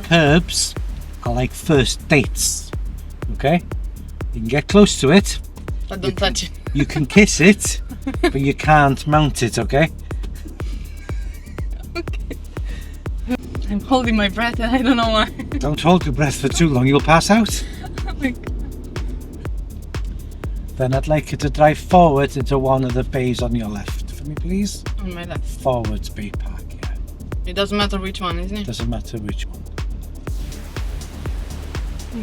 Curbs are like first dates. Okay? You can get close to it. But don't touch it. You can kiss it, but you can't mount it, okay? Okay. I'm holding my breath and I don't know why. Don't hold your breath for too long, you'll pass out. Oh my God. Then I'd like you to drive forward into one of the bays on your left for me, please. On my left. Forwards bay park, yeah. It doesn't matter which one, isn't it? Doesn't matter which one.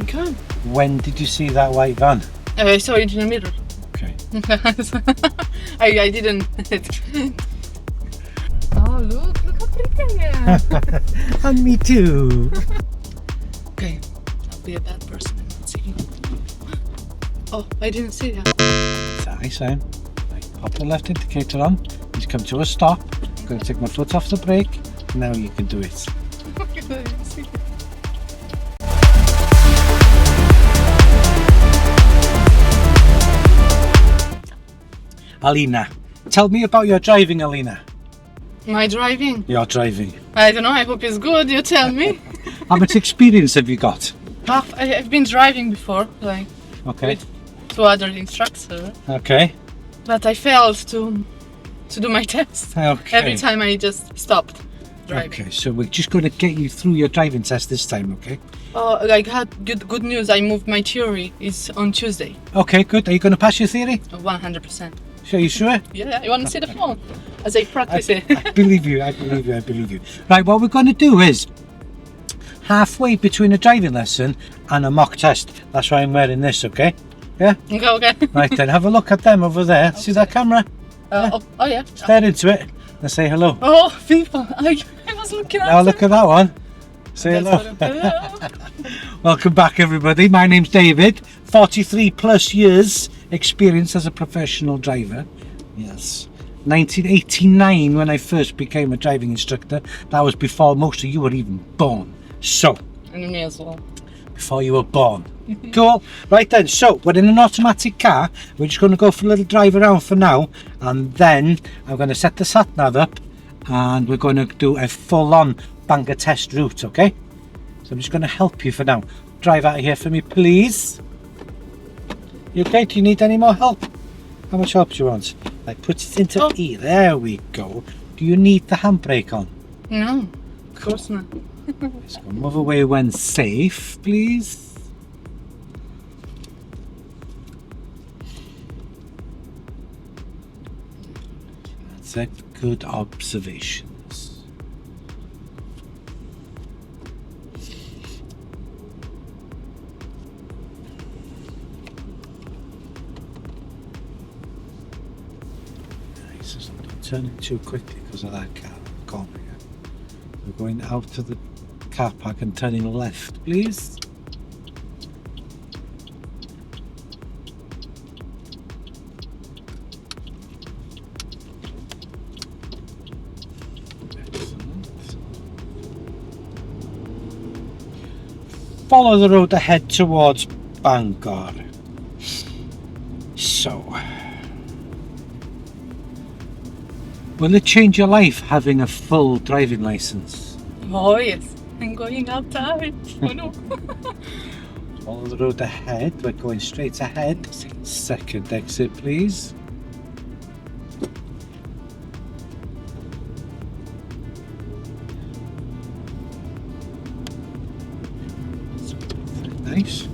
Okay. When did you see that white van? I saw it in the mirror. Okay. I didn't. Oh, look how pretty I am. And me too. Okay, I'll be a bad person and not see you. Oh, I didn't see that. Sorry, Sam. Right, pop the left indicator on. Just come to a stop. I'm going to take my foot off the brake. Now you can do it. I didn't see it. Alina, tell me about your driving, Alina. My driving? Your driving. I don't know, I hope it's good, you tell me. How much experience have you got? I've been driving before, like Okay. with two other instructors, Okay. but I failed to do my test. Okay. Every time I just stopped driving. Okay, so we're just going to get you through your driving test this time, okay? Oh, I had good news, I moved my theory, it's on Tuesday. Okay, good. Are you going to pass your theory? 100%. Are you sure? Yeah, you want to see the phone as I practice it? I believe you, I believe you, I believe you. Right, what we're going to do is halfway between a driving lesson and a mock test. That's why I'm wearing this, okay? Yeah? Okay. Right then, have a look at them over there. See that camera? Oh yeah. Stare into it and say hello. Oh, people, I was looking at Now look at that one. Say That's hello. what I'm Welcome back, everybody. My name's David. 43 plus years experience as a professional driver. Yes. 1989 when I first became a driving instructor. That was before most of you were even born. So, And me as well. before you were born. Cool. Right then, so we're in an automatic car. We're just going to go for a little drive around for now, and then I'm going to set the sat nav up and we're going to do a full-on banger test route, okay? So I'm just going to help you for now. Drive out of here for me, please. You okay? Do you need any more help? How much help do you want? Like, put it into E. There we go. Do you need the handbrake on? No, of course not. Let's go. Move away when safe, please. That's it. Good observations. Nice. Don't turn it too quickly because of that car corner. We're going out to the car park and turning left, please. Excellent. Follow the road ahead towards Bangor. So, will it change your life having a full driving license? Oh yes, I'm going outside. Oh no. Follow the road ahead. We're going straight ahead. Second exit, please. Nice.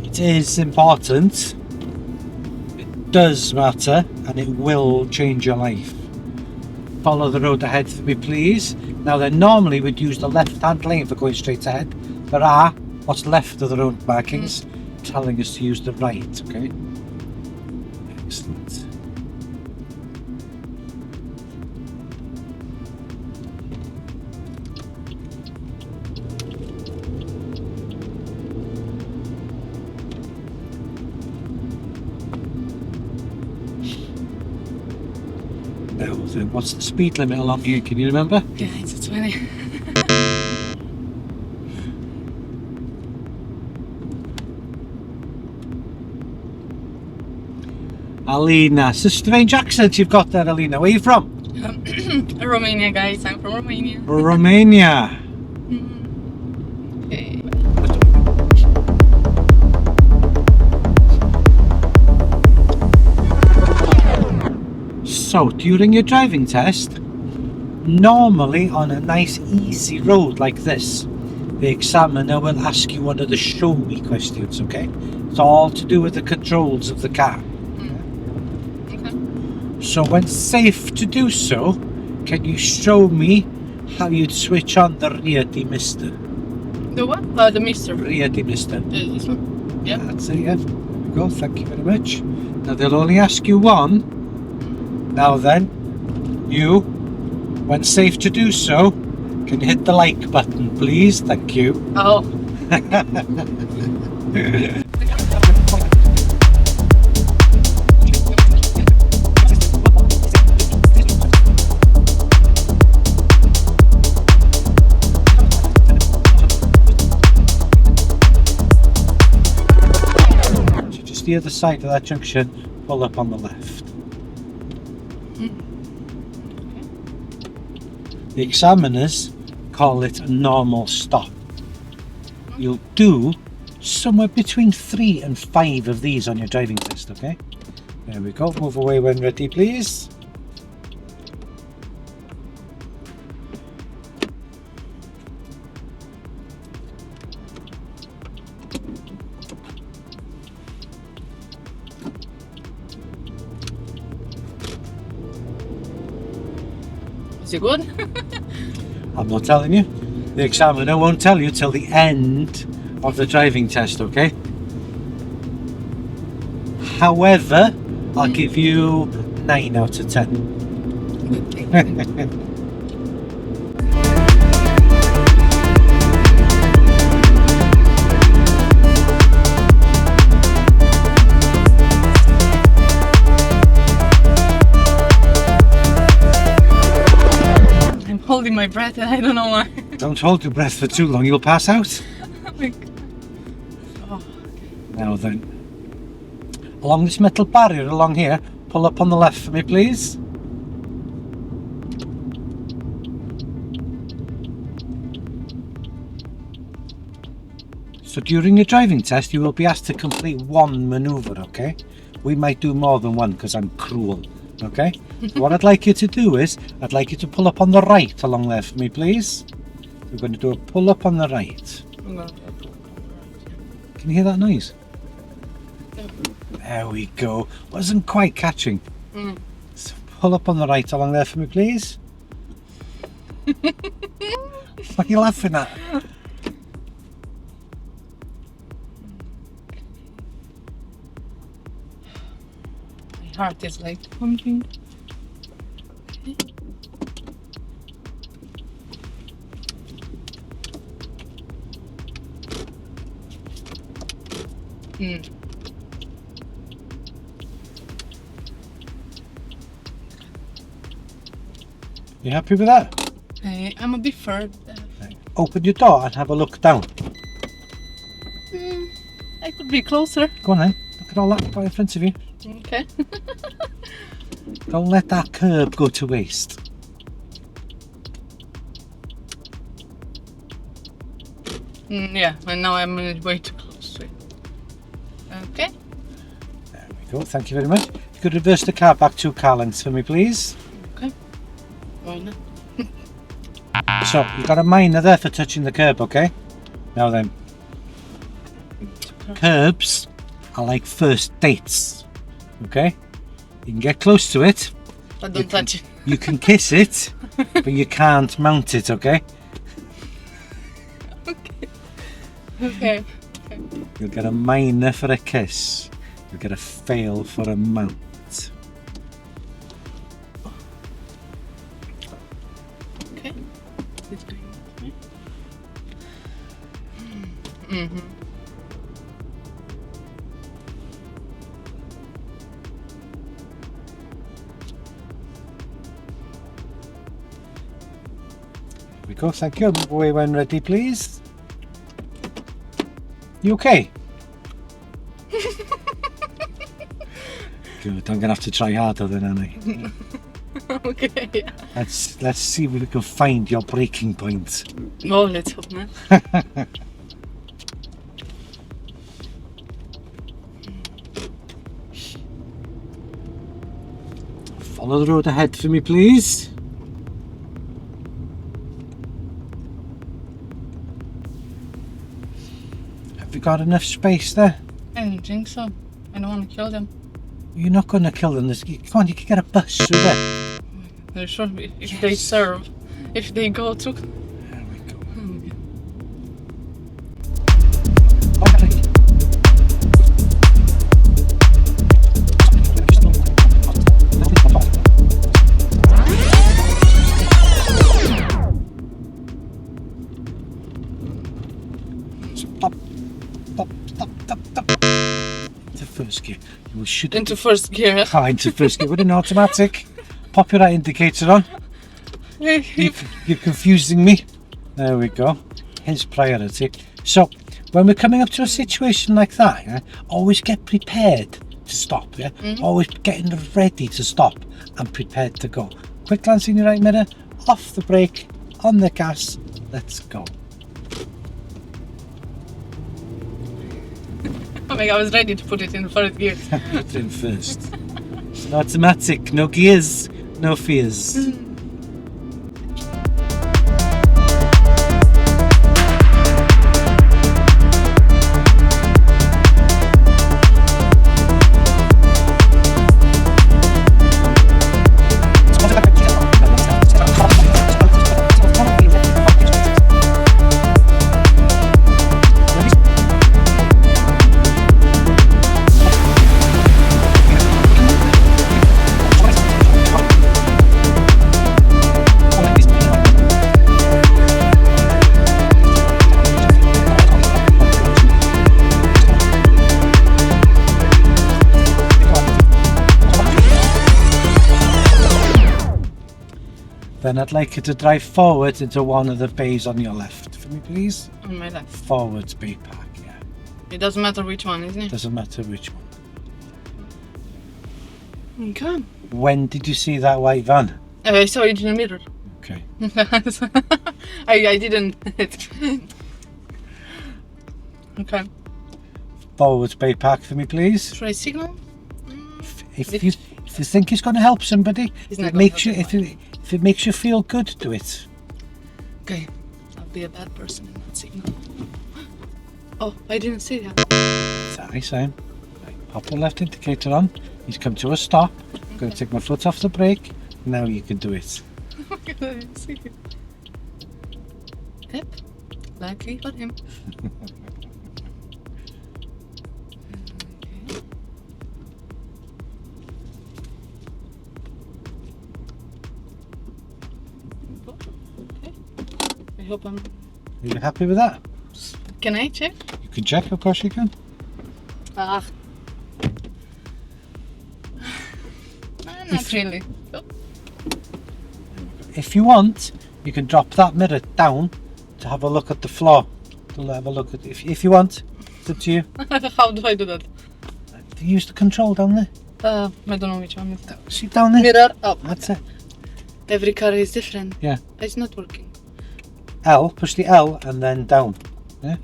It is important. It does matter, and it will change your life. Follow the road ahead for me, please. Now then, normally we'd use the left-hand lane for going straight ahead. There are what's left of the road markings telling us to use the right, okay? Excellent. Now then, what's the speed limit along here? Can you remember? Yeah, it's a 20. Alina, it's a strange accent you've got there, Alina. Where are you from? Romania, guys. I'm from Romania. Romania. So, during your driving test, normally on a nice easy road like this, the examiner will ask you one of the show me questions, okay? It's all to do with the controls of the car. Okay. So when safe to do so, can you show me how you'd switch on the rear demister? The what? The mister. Rear demister. This one? Yeah. That's it, yeah. There we go, thank you very much. Now they'll only ask you one. Now then, you, when safe to do so, can you hit the like button, please? Thank you. Oh. Just the other side of that junction, pull up on the left. The examiners call it a normal stop. You'll do somewhere between 3 and 5 of these on your driving test, okay? There we go, move away when ready, please. Is it good? I'm not telling you. The examiner won't tell you till the end of the driving test, okay? However, I'll give you 9 out of 10. I'm holding my breath and I don't know why. Don't hold your breath for too long, you'll pass out. Oh. Now then, along this metal barrier along here, pull up on the left for me, please. So during your driving test, you will be asked to complete one manoeuvre, okay? We might do more than one because I'm cruel, okay? So what I'd like you to do is, I'd like you to pull up on the right along there for me, please. We're going to do a pull up on the right. Can you hear that noise? There we go. Wasn't quite catching. So pull up on the right along there for me, please. What are you laughing at? My heart is like pumping. You happy with that? I'm a bit further. Open your door and have a look down. I could be closer. Go on then. Look at all that right in front of you. Okay. Don't let that curb go to waste. Yeah, and now I'm way too close to it. Okay. There we go. Thank you very much. You could reverse the car back 2 car lengths for me, please. Okay. Why not? So, you've got a minor there for touching the curb, okay? Now then, curbs are like first dates, okay? You can get close to it. But don't touch it. You can kiss it, but you can't mount it, okay? Okay. You'll get a minor for a kiss. You'll get a fail for a mount. Okay. It's going. Here we go, thank you. Move away when ready, please. You okay? Good, I'm gonna have to try harder then, aren't I? Okay. Yeah. Let's see if we can find your breaking point. Oh, let's hope not. Follow the road ahead for me, please. Have you got enough space there? I don't think so. I don't want to kill them. You're not going to kill them. Come on, you can get a bus through there. There should be. If they serve. If they go to... There we go. Okay. Stop. Into first gear. You should Into first gear. into first gear with an automatic. Pop your right indicator on. You're confusing me. There we go. His priority. So, when we're coming up to a situation like that, yeah, always get prepared to stop. Yeah, always getting ready to stop and prepared to go. Quick glance in your right mirror. Off the brake. On the gas. Let's go. Oh my god, I was ready to put it in first gear. Put it in first. It's an automatic. No gears. No fears. Then I'd like you to drive forward into one of the bays on your left for me, please. On my left. Forwards bay park, yeah. It doesn't matter which one, isn't it? Doesn't matter which one. Okay. When did you see that white van? I saw it in the mirror. Okay. I didn't. Okay. Forwards bay park for me, please. Should I signal? If you think it's going to help somebody, It's if not it gonna makes help you if it makes you feel good, do it. Okay. I'll be a bad person and not signal. Oh, I didn't see that. Sorry, Sam. Right, pop the left indicator on. He's come to a stop. I'm going to take my foot off the brake. Now you can do it. I didn't see it. Yep. Lucky for him. Okay. I hope I'm... Are you happy with that? Can I check? You can check, of course you can. Ah. Not really. Oh. If you want, you can drop that mirror down to have a look at the floor. To have a look at if you want. It's up to you. How do I do that? Use the control down there. I don't know which one is that. See down there? Mirror up. That's it. Every car is different. Yeah. It's not working. L, push the L and then down. Yeah.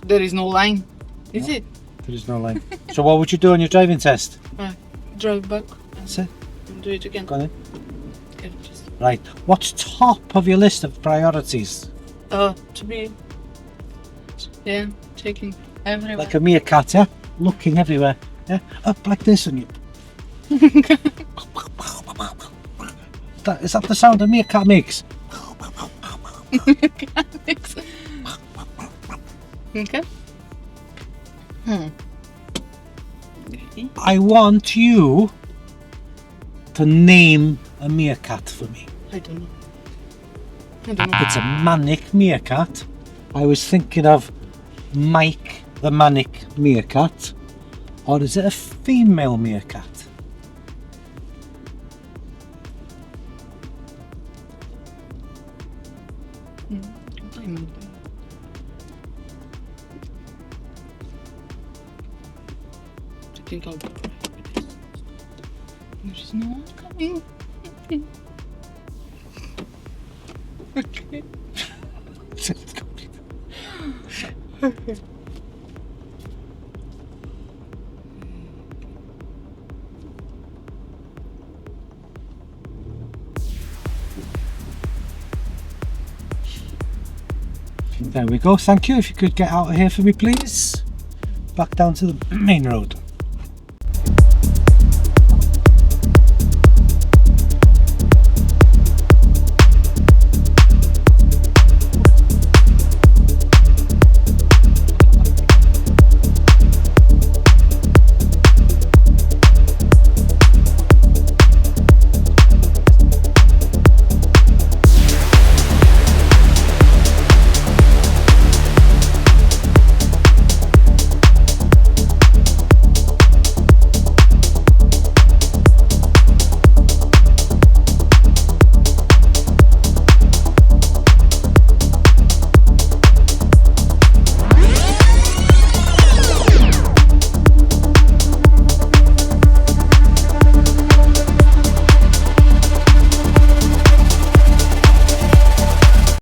There is no line. Is No. it? There is no line. So what would you do on your driving test? Drive back That's it. and do it again. Go on then. Okay, just, Right. What's top of your list of priorities? to be, yeah, checking everywhere. Like a meerkat, yeah? Looking everywhere. Yeah? Up like this and you. Is that the sound a meerkat makes? Okay. I want you to name a meerkat for me. I don't know. I don't know. It's a manic meerkat. I was thinking of Mike the manic meerkat. Or is it a female meerkat? I know. I think I'll go for it. There's no one coming. Okay. There we go, thank you. If you could get out of here for me, please. Back down to the main road.